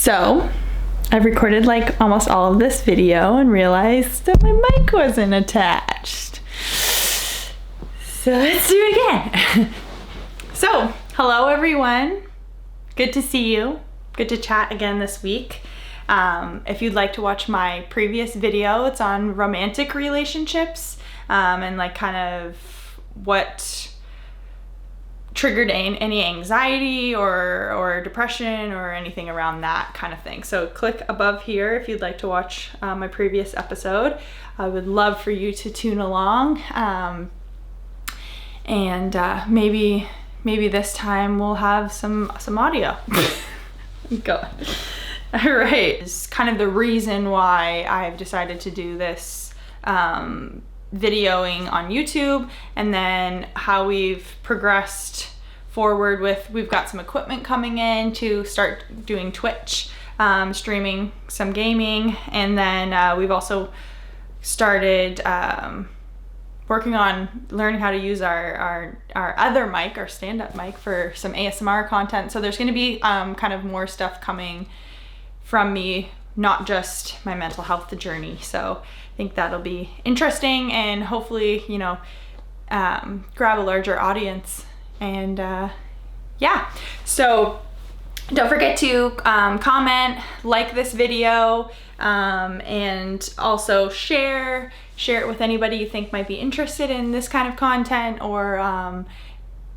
So I've recorded like almost all of this video and realized that my mic wasn't attached. So let's do it again. So, hello everyone. Good to see you. Good to chat again this week. If you'd like to watch my previous video, it's on romantic relationships and like kind of what triggered any anxiety or depression or anything around that kind of thing. So click above here if you'd like to watch my previous episode. I would love for you to tune along, and maybe this time we'll have some audio. Go. All right. It's kind of the reason why I've decided to do this videoing on YouTube, and then how we've progressed forward with, we've got some equipment coming in to start doing Twitch, streaming some gaming, and then we've also started working on learning how to use our other mic, our stand-up mic, for some ASMR content. So there's going to be kind of more stuff coming from me, not just my mental health journey. So I think that'll be interesting, and hopefully, you know, grab a larger audience. And yeah, so don't forget to comment, like this video, and also share it with anybody you think might be interested in this kind of content, or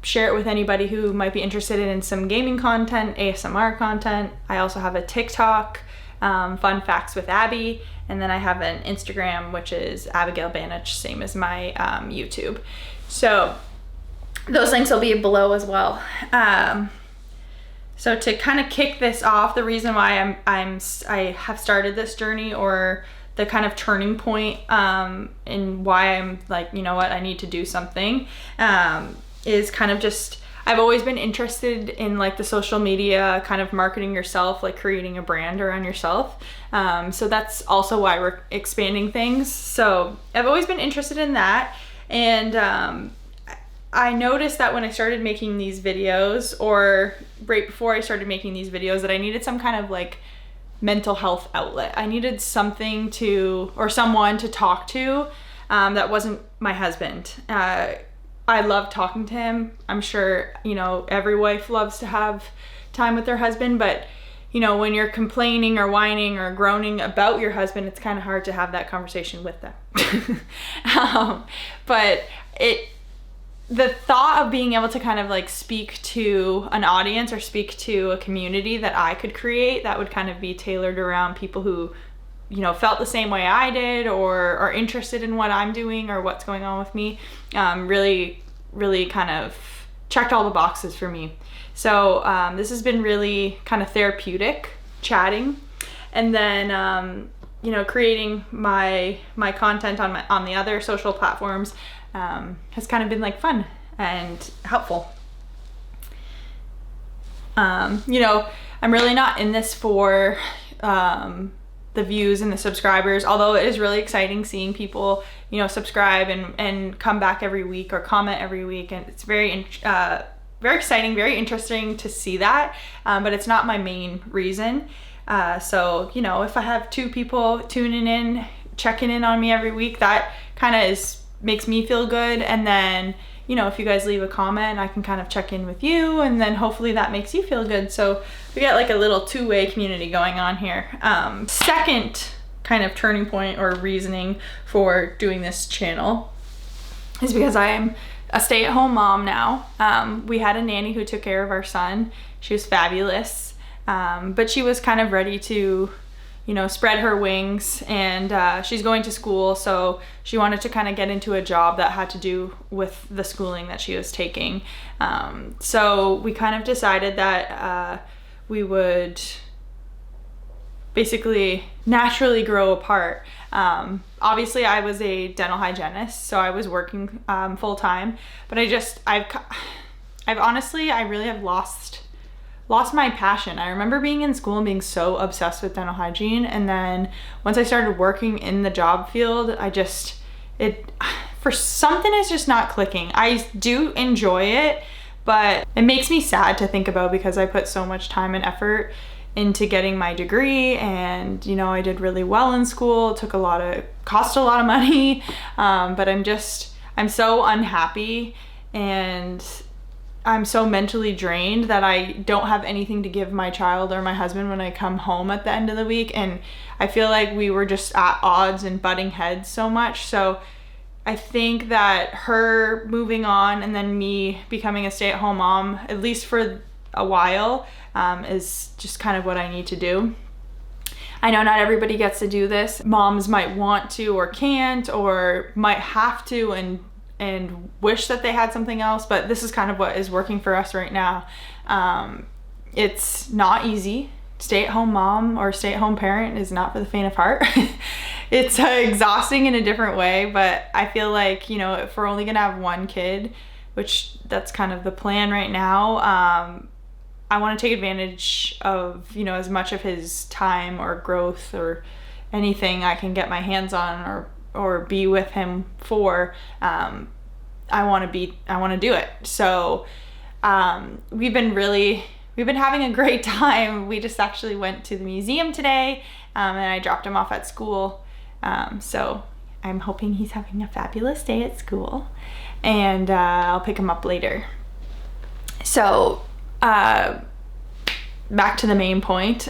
share it with anybody who might be interested in some gaming content, ASMR content. I also have a TikTok, Fun Facts with Abby, and then I have an Instagram, which is Abigail Banich, same as my YouTube. So those links will be below as well. So to kind of kick this off, the reason why I have started this journey, or the kind of turning point in why I'm like, you know what, I need to do something, is kind of just, I've always been interested in like the social media, kind of marketing yourself, like creating a brand around yourself. So that's also why we're expanding things. So I've always been interested in that. And I noticed that when I started making these videos, or right before I started making these videos, that I needed some kind of like mental health outlet. I needed something or someone to talk to that wasn't my husband. I love talking to him. I'm sure, you know, every wife loves to have time with their husband, but you know, when you're complaining or whining or groaning about your husband, it's kind of hard to have that conversation with them. But the thought of being able to kind of like speak to an audience, or speak to a community that I could create, that would kind of be tailored around people who, you know, felt the same way I did, or are interested in what I'm doing or what's going on with me, really kind of checked all the boxes for me. So this has been really kind of therapeutic, chatting, and then you know, creating my content on the other social platforms has kind of been like fun and helpful. You know, I'm really not in this for the views and the subscribers, although it is really exciting seeing people, you know, subscribe and come back every week or comment every week, and it's very exciting, very interesting to see that, but it's not my main reason. So, you know, if I have 2 people tuning in, checking in on me every week, that kind of makes me feel good. And then, you know, if you guys leave a comment, I can kind of check in with you, and then hopefully that makes you feel good. So we got like a little two-way community going on here. Second kind of turning point or reasoning for doing this channel is because I am a stay-at-home mom now. We had a nanny who took care of our son. She was fabulous, but she was kind of ready to, you know, spread her wings, and she's going to school, so she wanted to kind of get into a job that had to do with the schooling that she was taking. So we kind of decided that we would basically naturally grow apart. Obviously I was a dental hygienist, so I was working full time, but I've honestly, I really have lost my passion. I remember being in school and being so obsessed with dental hygiene, and then once I started working in the job field, for something is just not clicking. I do enjoy it, but it makes me sad to think about, because I put so much time and effort into getting my degree, and you know, I did really well in school. It cost a lot of money, but I'm so unhappy, and I'm so mentally drained that I don't have anything to give my child or my husband when I come home at the end of the week. And I feel like we were just at odds and butting heads so much. So I think that her moving on and then me becoming a stay-at-home mom, at least for a while, is just kind of what I need to do. I know not everybody gets to do this. Moms might want to or can't, or might have to and wish that they had something else, but this is kind of what is working for us right now. It's not easy. Stay-at-home mom or stay-at-home parent is not for the faint of heart. It's exhausting in a different way, but I feel like, you know, if we're only gonna have one kid, which that's kind of the plan right now, I want to take advantage of, you know, as much of his time or growth or anything I can get my hands on or be with him for. I want to do it. So we've been having a great time. We just actually went to the museum today, and I dropped him off at school. So I'm hoping he's having a fabulous day at school, and I'll pick him up later. So back to the main point.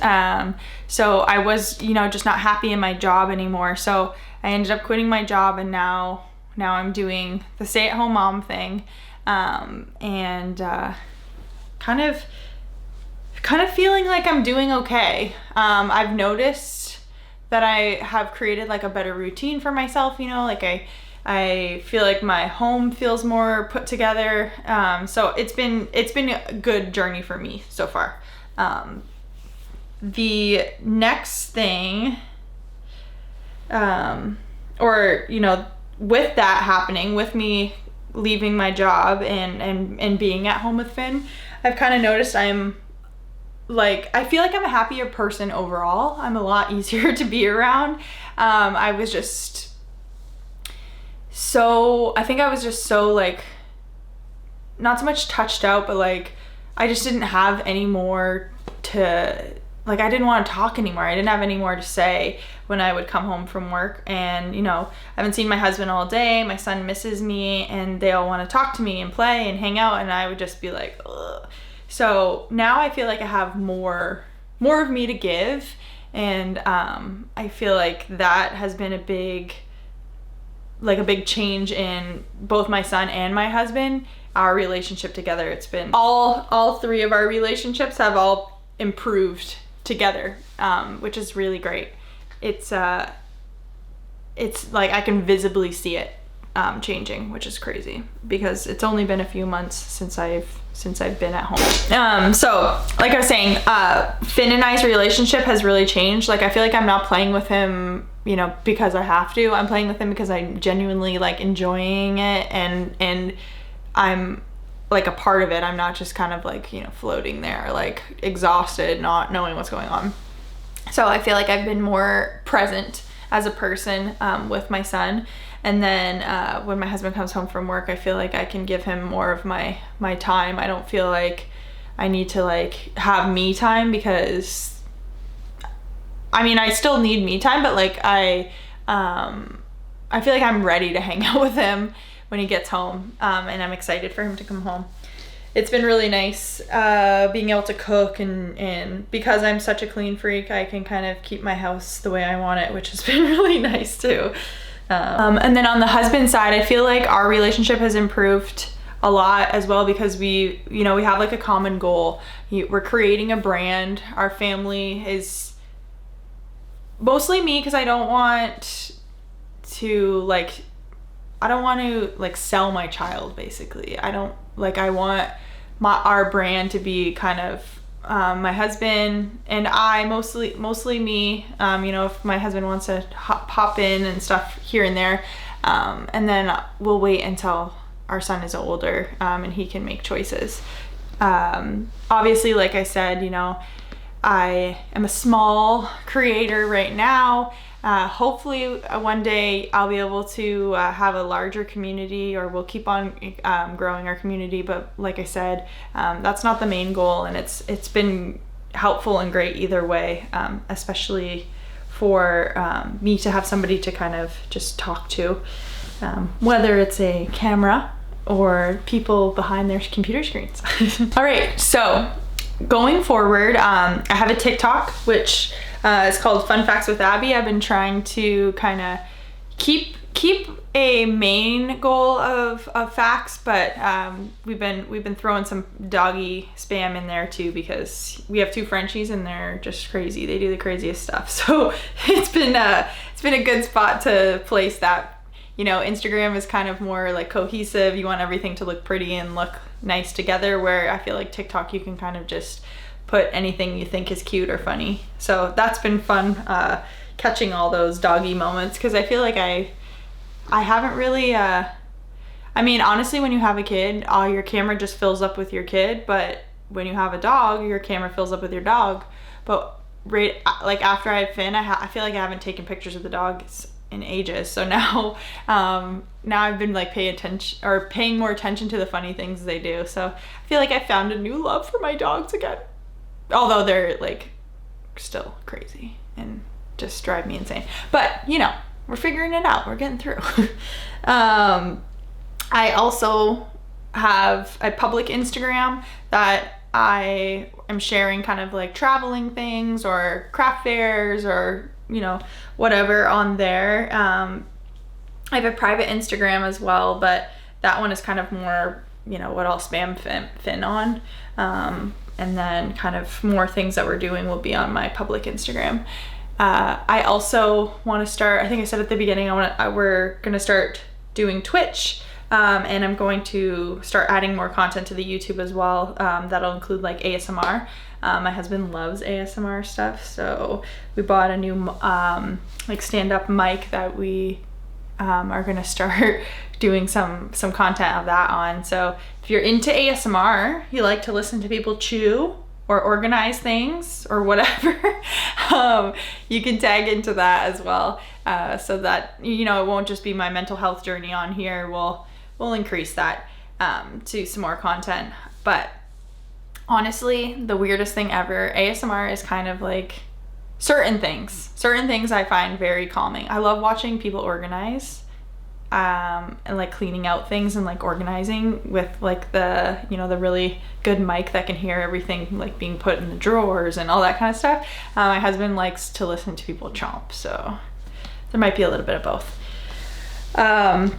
So I was, you know, just not happy in my job anymore. So I ended up quitting my job, and now I'm doing the stay-at-home mom thing, and kind of feeling like I'm doing okay. I've noticed that I have created like a better routine for myself, you know, like I feel like my home feels more put together. So it's been a good journey for me so far. The next thing, or, you know, with that happening, with me leaving my job and being at home with Finn, I've kind of noticed I feel like I'm a happier person overall. I'm a lot easier to be around. I think I was just so like, not so much touched out, but like, I just didn't have any more I didn't want to talk anymore. I didn't have any more to say when I would come home from work. And, you know, I haven't seen my husband all day. My son misses me, and they all want to talk to me and play and hang out. And I would just be like, ugh. So now I feel like I have more of me to give. And I feel like that has been a big change in both my son and my husband, our relationship together. It's been all three of our relationships have all improved together, which is really great. It's like I can visibly see it changing, which is crazy because it's only been a few months since I've been at home. So like I was saying, Finn and I's relationship has really changed. Like I feel like I'm not playing with him, you know, because I have to. I'm playing with him because I'm genuinely like enjoying it, and I'm like a part of it. I'm not just kind of like, you know, floating there, like exhausted, not knowing what's going on. So I feel like I've been more present as a person with my son. And then when my husband comes home from work, I feel like I can give him more of my time. I don't feel like I need to like have me time, because I mean, I still need me time, but like I feel like I'm ready to hang out with him when he gets home, and I'm excited for him to come home. It's been really nice being able to cook, and because I'm such a clean freak, I can kind of keep my house the way I want it, which has been really nice too. And then on the husband side, I feel like our relationship has improved a lot as well, because we have like a common goal. We're creating a brand. Our family is mostly me, because I don't want to sell my child, basically. I want our brand to be kind of my husband and I, mostly me. If my husband wants to pop in and stuff here and there, and then we'll wait until our son is older, and he can make choices. Obviously, like I said, I am a small creator right now. Hopefully one day I'll be able to have a larger community, or we'll keep on growing our community. But like I said, that's not the main goal, and it's been helpful and great either way, especially for me to have somebody to kind of just talk to, whether it's a camera or people behind their computer screens. All right, so going forward, I have a TikTok, which is called Fun Facts with Abby. I've been trying to kind of keep a main goal of facts, but we've been throwing some doggy spam in there too, because we have 2 Frenchies and they're just crazy. They do the craziest stuff. So it's been a good spot to place that. You know, Instagram is kind of more like cohesive. You want everything to look pretty and look nice together, where I feel like TikTok, you can kind of just put anything you think is cute or funny. So that's been fun, catching all those doggy moments, because I feel like I haven't really, I mean, honestly, when you have a kid, your camera just fills up with your kid, but when you have a dog, your camera fills up with your dog. But like after I have Finn, I feel like I haven't taken pictures of the dogs in ages. So now I've been like paying more attention to the funny things they do. So I feel like I found a new love for my dogs again, although they're like still crazy and just drive me insane. But you know, we're figuring it out. We're getting through. I also have a public Instagram that I am sharing kind of like traveling things or craft fairs or, you know, whatever on there. I have a private Instagram as well, but that one is kind of more, you know, what I'll spam Finn on. And then kind of more things that we're doing will be on my public Instagram. I also want to start, I think I said at the beginning, we're going to start doing Twitch, and I'm going to start adding more content to the YouTube as well. That'll include like ASMR. My husband loves ASMR stuff, so we bought a new like stand-up mic that we are going to start doing some content of that on. So if you're into ASMR, you like to listen to people chew or organize things or whatever, you can tag into that as well, so that, you know, it won't just be my mental health journey on here. We'll increase that to some more content. But honestly, the weirdest thing ever, ASMR is kind of like certain things I find very calming. I love watching people organize, and like cleaning out things and like organizing with like the, you know, the really good mic that can hear everything like being put in the drawers and all that kind of stuff. My husband likes to listen to people chomp, so there might be a little bit of both. I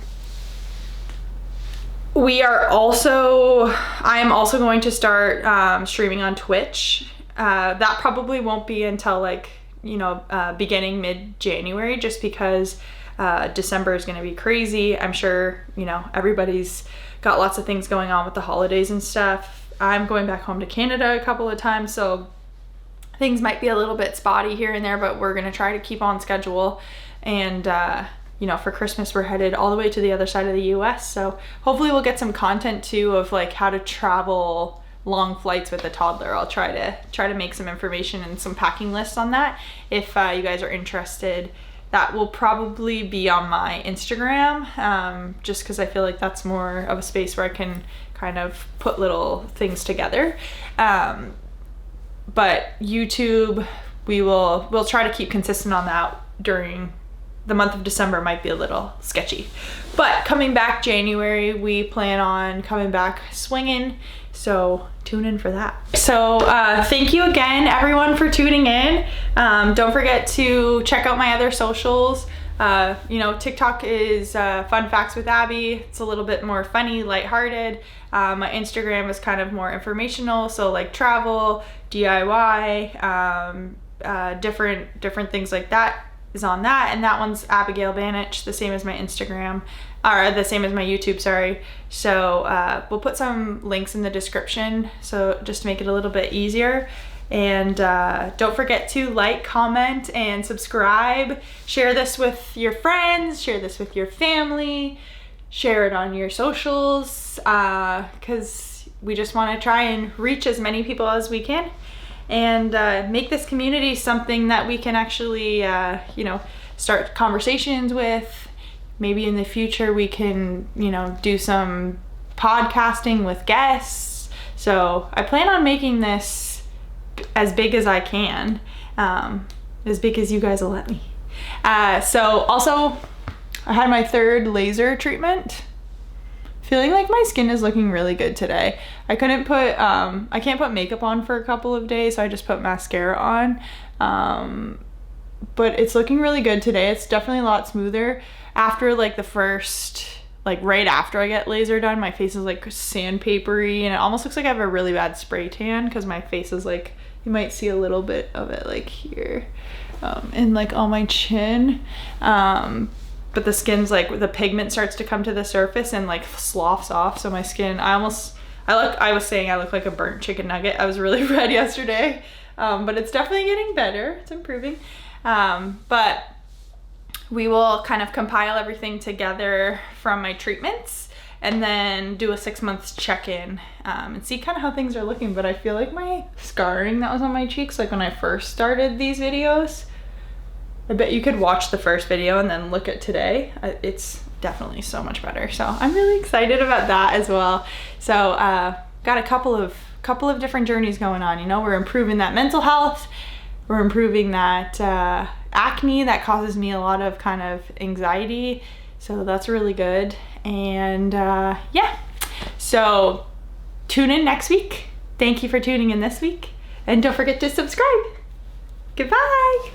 am also going to start streaming on Twitch. That probably won't be until like, you know, beginning mid-January, just because December is going to be crazy. I'm sure, you know, everybody's got lots of things going on with the holidays and stuff. I'm going back home to Canada a couple of times, so things might be a little bit spotty here and there, but we're going to try to keep on schedule. And you know, for Christmas, we're headed all the way to the other side of the US. So hopefully we'll get some content too of like how to travel long flights with a toddler. I'll try to make some information and some packing lists on that. If you guys are interested, that will probably be on my Instagram, just because I feel like that's more of a space where I can kind of put little things together. But YouTube, we'll try to keep consistent on that. During the month of December might be a little sketchy, but coming back January, we plan on coming back swinging, so tune in for that. So thank you again everyone for tuning in. Don't forget to check out my other socials. You know, TikTok is Fun Facts with Abby. It's a little bit more funny, lighthearted. My Instagram is kind of more informational, so like travel, DIY, different things like that is on that, and that one's Abigail Banich, the same as my Instagram, or the same as my YouTube, sorry. So we'll put some links in the description, so just to make it a little bit easier. And don't forget to like, comment, and subscribe. Share this with your friends, share this with your family, share it on your socials, because we just want to try and reach as many people as we can, and make this community something that we can actually, you know, start conversations with. Maybe in the future we can, you know, do some podcasting with guests. So I plan on making this as big as I can, as big as you guys will let me. So also I had my 3rd laser treatment. Feeling like my skin is looking really good today. I couldn't put, I can't put makeup on for a couple of days, so I just put mascara on. But it's looking really good today. It's definitely a lot smoother. After like the first, like right after I get laser done, my face is like sandpapery, and it almost looks like I have a really bad spray tan because my face is like, you might see a little bit of it like here, and like on my chin. But the skin's like, the pigment starts to come to the surface and like sloughs off. So my skin, I was saying I look like a burnt chicken nugget. I was really red yesterday, but it's definitely getting better. It's improving. But we will kind of compile everything together from my treatments and then do a 6 months check-in, and see kind of how things are looking. But I feel like my scarring that was on my cheeks, like when I first started these videos, I bet you could watch the first video and then look at today. It's definitely so much better. So I'm really excited about that as well. So got a couple of different journeys going on. You know, we're improving that mental health. We're improving that acne that causes me a lot of kind of anxiety. So that's really good. And yeah, so tune in next week. Thank you for tuning in this week. And don't forget to subscribe. Goodbye.